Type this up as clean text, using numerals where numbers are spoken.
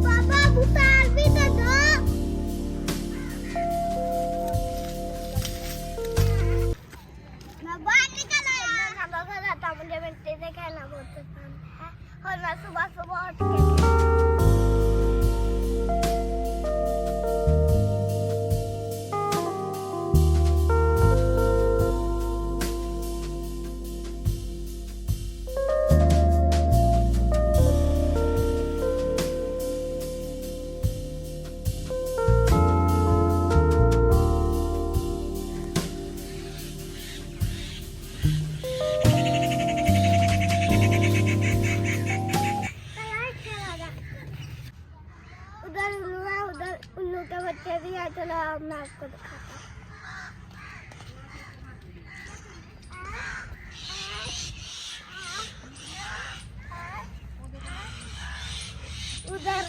पापा बुतार भी तो दो। मैं बाहर निकल आया। ना बाबा जाता मुझे मिट्टी से खेलना बहुत पसंद है और मैं सुबह सुबह उठ के उधर उल्लू के बच्चे भी है। चलो अब मैं आपको दिखाता हूँ। उधर